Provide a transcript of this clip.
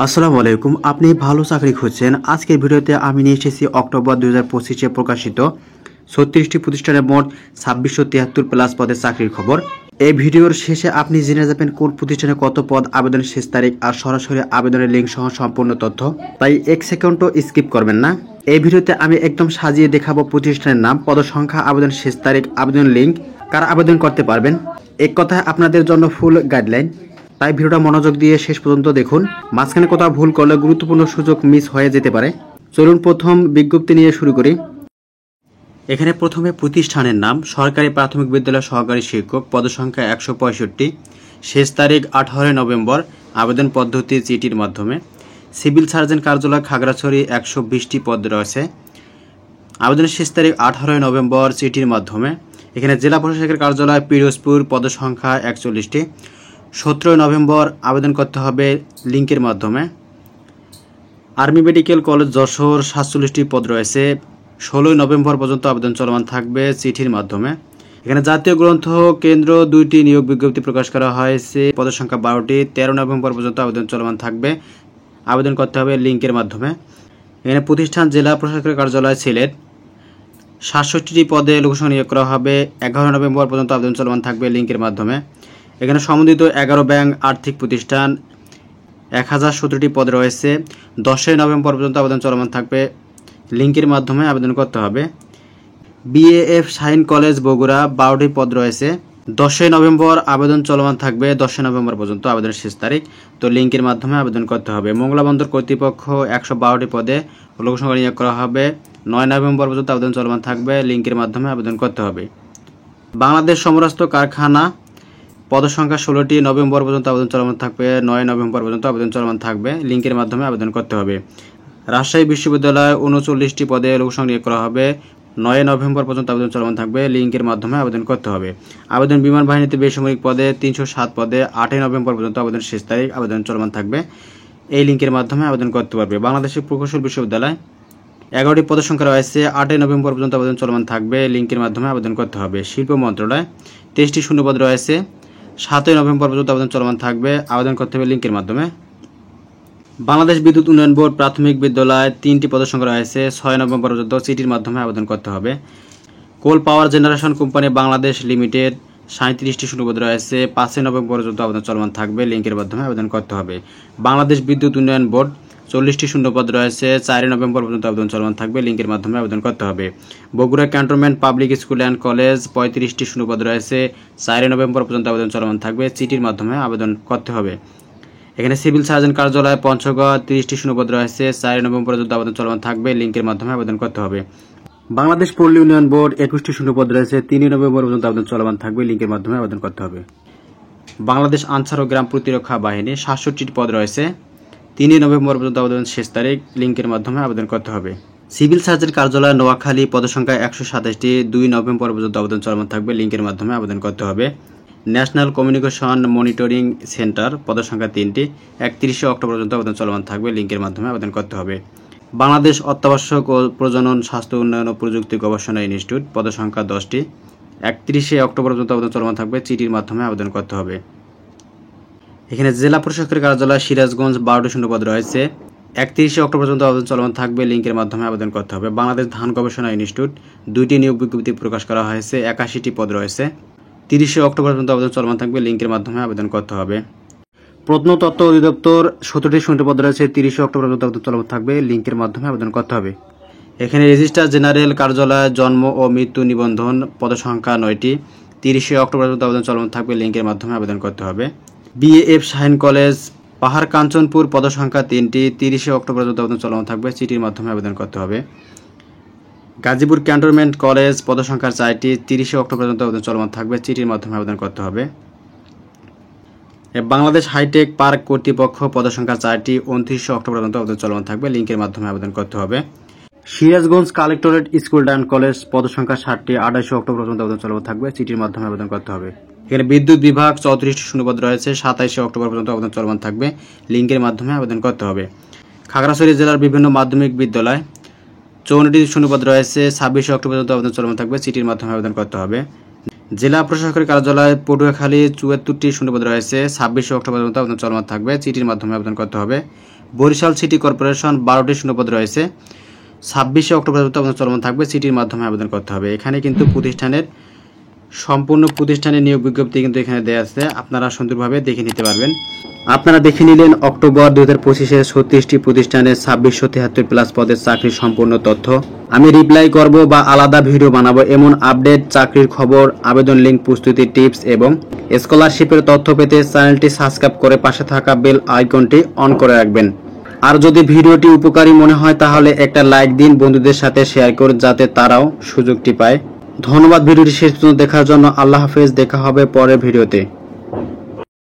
আসসালামু আলাইকুম। আপনি ভালো চাকরি খুঁজছেন। আজকের ভিডিওতে আমি নিয়ে এসেছি অক্টোবর 2025-এ প্রকাশিত 36টি প্রতিষ্ঠানের মোট 2673 প্লাস পদে চাকরির খবর। এই ভিডিওর শেষে আপনি জেনে যাবেন কোন প্রতিষ্ঠানে কত পদ, আবেদনের শেষ তারিখ আর সরাসরি আবেদনের লিঙ্ক সহ সম্পূর্ণ তথ্য। তাই এক সেকেন্ডও স্কিপ করবেন না। এই ভিডিওতে আমি একদম সাজিয়ে দেখাবো প্রতিষ্ঠানের নাম, পদসংখ্যা, আবেদনের শেষ তারিখ, আবেদন লিঙ্ক, কারা আবেদন করতে পারবেন। এক কথায় আপনাদের জন্য ফুল গাইডলাইন। তাই ভিডিওটা মনোযোগ দিয়ে শেষ পর্যন্ত দেখুন। মাঝখানে কোথাও ভুল করলে গুরুত্বপূর্ণ সুযোগ মিস হয়ে যেতে পারে। চলুন প্রথম বিজ্ঞপ্তি নিয়ে শুরু করি। এখানে প্রথমে প্রতিষ্ঠানের নাম, সরকারি প্রাথমিক বিদ্যালয় সহকারী শিক্ষক, পদসংখ্যা 165, শেষ তারিখ 18 নভেম্বর, আবেদন পদ্ধতি চিঠির মাধ্যমে। সিভিল সার্জন কার্যালয় খাগড়াছড়ি 120টি পদ রয়েছে, আবেদনের শেষ তারিখ 18 নভেম্বর, চিঠির মাধ্যমে। এখানে জেলা প্রশাসকের কার্যালয় পিরোজপুর, পদসংখ্যা 41টি, 17 নভেম্বর আবেদন করতে হবে লিঙ্কের মাধ্যমে। আর্মি মেডিকেল কলেজ যশোর 47টি পদ রয়েছে, 16 নভেম্বর পর্যন্ত আবেদন চলমান থাকবে চিঠির মাধ্যমে। এখানে জাতীয় গ্রন্থ কেন্দ্র 2টি নিয়োগ বিজ্ঞপ্তি প্রকাশ করা হয়েছে, পদের সংখ্যা 12টি, 13 নভেম্বর পর্যন্ত আবেদন চলমান থাকবে, আবেদন করতে হবে লিঙ্কের মাধ্যমে। এখানে প্রতিষ্ঠান জেলা প্রশাসকের কার্যালয় সিলেট 67টি পদে লোকসংখ্যা নিয়োগ করা হবে, 11 নভেম্বর পর্যন্ত আবেদন চলমান থাকবে লিঙ্কের মাধ্যমে। এখানে সম্বন্ধিত 11 ব্যাংক আর্থিক প্রতিষ্ঠান 1017টি পদ রয়েছে, 10 নভেম্বর পর্যন্ত আবেদন চলমান থাকবে, লিঙ্কের মাধ্যমে আবেদন করতে হবে। বিএএফ শাহিন কলেজ বগুড়া 12টি পদ রয়েছে, 10 নভেম্বর আবেদন চলমান থাকবে, 10 নভেম্বর পর্যন্ত আবেদনের শেষ তারিখ, তো লিঙ্কের মাধ্যমে আবেদন করতে হবে। মংলা বন্দর কর্তৃপক্ষ 112টি পদে লোকসংখ্যা নিয়োগ করা হবে, 9 নভেম্বর পর্যন্ত আবেদন চলমান থাকবে, লিঙ্কের মাধ্যমে আবেদন করতে হবে। বাংলাদেশ সমরাস্ত্র কারখানা পদসংখ্যা 16টি, নভেম্বর পর্যন্ত আবেদন চলমান থাকবে, 9 নভেম্বর পর্যন্ত আবেদন চলমান থাকবে, লিঙ্কের মাধ্যমে আবেদন করতে হবে। রাজশাহী বিশ্ববিদ্যালয় 39টি পদে লোকসংখ্যা নিয়োগ করা হবে, 9 নভেম্বর পর্যন্ত আবেদন চলমান থাকবে, লিঙ্কের মাধ্যমে আবেদন করতে হবে। আবেদন বিমান বাহিনীতে বেসামরিক পদে 307 পদে, 8 নভেম্বর পর্যন্ত আবেদন শেষ তারিখ, আবেদন চলমান থাকবে, এই লিঙ্কের মাধ্যমে আবেদন করতে পারবে। বাংলাদেশের প্রকৌশল বিশ্ববিদ্যালয় 11টি পদের সংখ্যা রয়েছে, 8 নভেম্বর পর্যন্ত আবেদন চলমান থাকবে, লিঙ্কের মাধ্যমে আবেদন করতে হবে। শিল্প মন্ত্রণালয় 23টি শূন্যপদ রয়েছে, 7 নভেম্বর পর্যন্ত আবেদন চলমান থাকবে, আবেদন করতে হবে লিঙ্কের মাধ্যমে। বাংলাদেশ বিদ্যুৎ উন্নয়ন বোর্ড প্রাথমিক বিদ্যালয় 3টি পদের সংখ্যা রয়েছে, 6 নভেম্বর পর্যন্ত চিঠির মাধ্যমে আবেদন করতে হবে। Coal power generation company Bangladesh limited 37টি শূন্যপদ রয়েছে, 5 নভেম্বর পর্যন্ত আবেদন চলমান থাকবে, লিঙ্কের মাধ্যমে আবেদন করতে হবে। বাংলাদেশ বিদ্যুৎ উন্নয়ন বোর্ড 40টি শূন্যপদ রয়েছে, 4 নভেম্বর পর্যন্ত আবেদন চলমান থাকবে, লিঙ্কের মাধ্যমে আবেদন করতে হবে। Bogura cantonment public school and college 35টি শূন্যপদ রয়েছে, 4 নভেম্বর পর্যন্ত আবেদন চলমান থাকবে, চিঠির মাধ্যমে আবেদন করতে হবে। এখানে সিভিল সার্জন কার্যালয় পঞ্চগড় 30টি শূন্যপদ রয়েছে, 4 নভেম্বর পর্যন্ত আবেদন চলমান থাকবে, লিঙ্কের মাধ্যমে আবেদন করতে হবে। বাংলাদেশ পল্লী উন্নয়ন বোর্ড 21টি শূন্যপদ রয়েছে, 3 নভেম্বর পর্যন্ত আবেদন চলমান থাকবে, লিঙ্কের মাধ্যমে আবেদন করতে হবে। বাংলাদেশ আনসার ও গ্রাম প্রতিরক্ষা বাহিনী 67টি পদ রয়েছে, 3 নভেম্বর পর্যন্ত আবেদন শেষ তারিখ, লিঙ্কের মাধ্যমে আবেদন করতে হবে। সিভিল সার্জন কার্যালয় নোয়াখালী পদসংখ্যা 127টি, 2 নভেম্বর পর্যন্ত আবেদন চলমান থাকবে, লিঙ্কের মাধ্যমে আবেদন করতে হবে। ন্যাশনাল কমিউনিকেশন মনিটরিং সেন্টার পদসংখ্যা 3টি, 31 অক্টোবর পর্যন্ত আবেদন চলমান থাকবে, লিঙ্কের মাধ্যমে আবেদন করতে হবে। বাংলাদেশ অত্যাবশ্যক ও প্রজনন স্বাস্থ্য উন্নয়ন ও প্রযুক্তি গবেষণা ইনস্টিটিউট পদসংখ্যা 10টি, 31 অক্টোবর পর্যন্ত আবেদন চলমান থাকবে, চিঠির মাধ্যমে আবেদন করতে হবে। এখানে জেলা প্রশাসকের কার্যালয় সিরাজগঞ্জ 12টি শূন্যপদ রয়েছে, 31 অক্টোবর পর্যন্ত আবেদন চলমান থাকবে, লিঙ্কের মাধ্যমে আবেদন করতে হবে। বাংলাদেশ ধান গবেষণা ইনস্টিটিউট 2টি নিয়োগ বিজ্ঞপ্তি প্রকাশ করা হয়েছে, 81টি পদ রয়েছে, 30 অক্টোবর পর্যন্ত আবেদন চলমান থাকবে, লিঙ্কের মাধ্যমে আবেদন করতে হবে। প্রত্নতত্ত্ব অধিদপ্তর 17টি শূন্যপদ রয়েছে, 30 অক্টোবর পর্যন্ত আবেদন চলমান থাকবে, লিঙ্কের মাধ্যমে আবেদন করতে হবে। এখানে রেজিস্ট্রার জেনারেল কার্যালয় জন্ম ও মৃত্যু নিবন্ধন পদসংখ্যা 9টি, 30 অক্টোবর পর্যন্ত আবেদন চলমান থাকবে, লিঙ্কের মাধ্যমে আবেদন করতে হবে। বিএএফ শাহিন কলেজ পাহাড় কাঞ্চনপুর পদসংখ্যা 3টি, 30 অক্টোবর পর্যন্ত আবেদন চলমান থাকবে, চিঠির মাধ্যমে আবেদন করতে হবে। গাজীপুর ক্যান্টনমেন্ট কলেজ পদসংখ্যা 4টি, 30 অক্টোবর পর্যন্ত আবেদন চলমান থাকবে, চিঠির মাধ্যমে আবেদন করতে হবে। বাংলাদেশ হাইটেক পার্ক কর্তৃপক্ষ পদসংখ্যা 4টি, 29 অক্টোবর পর্যন্ত আবেদন চলমান থাকবে, লিঙ্কের মাধ্যমে আবেদন করতে হবে। Sirajganj collectorate school and college পদসংখ্যা 60টি, 28 অক্টোবর পর্যন্ত আবেদন চলমান থাকবে, চিঠির মাধ্যমে আবেদন করতে হবে। এখানে বিদ্যুৎ বিভাগ 34টি শূন্যপদ রয়েছে, 27 অক্টোবর পর্যন্ত আবেদন চলমান থাকবে, লিঙ্কের মাধ্যমে আবেদন করতে হবে। খাগড়াছড়ি জেলার বিভিন্ন মাধ্যমিক বিদ্যালয় 54টি শূন্যপদ রয়েছে, 26 অক্টোবর পর্যন্ত আবেদন চলমান থাকবে, চিঠির মাধ্যমে আবেদন করতে হবে। জেলা প্রশাসকের কার্যালয় পটুয়াখালী 74টি শূন্যপদ রয়েছে, 26 অক্টোবর পর্যন্ত আবেদন চলমান থাকবে, চিঠির মাধ্যমে আবেদন করতে হবে। বরিশাল সিটি কর্পোরেশন 12টি শূন্যপদ রয়েছে। 26 অক্টোবর পর্যন্ত আবেদন চলমান থাকবে। সিটির মাধ্যমে আবেদন করতে হবে। এখানে কিন্তু সম্পূর্ণ প্রতিষ্ঠানের নিয়োগ বিজ্ঞপ্তি কিন্তু এখানে দেওয়া আছে, আপনারা সুন্দরভাবে দেখে নিতে পারবেন। আপনারা দেখে নিলেন অক্টোবর 2025-এ 36টি প্রতিষ্ঠানে 2673 প্লাস পদের চাকরির সম্পূর্ণ তথ্য। আমি রিপ্লাই করব বা আলাদা ভিডিও বানাবো এমন আপডেট, চাকরির খবর, আবেদন লিঙ্ক, প্রস্তুতি টিপস এবং স্কলারশিপের তথ্য পেতে চ্যানেলটি সাবস্ক্রাইব করে পাশে থাকা বেল আইকনটি অন করে রাখবেন। আর যদি ভিডিওটি উপকারী মনে হয় তাহলে একটা লাইক দিন, বন্ধুদের সাথে শেয়ার করুন যাতে তারাও সুযোগটি পায়। ধন্যবাদ ভিডিওটি শেষ পর্যন্ত দেখার জন্য। আল্লাহ হাফেজ, দেখা হবে পরের ভিডিওতে।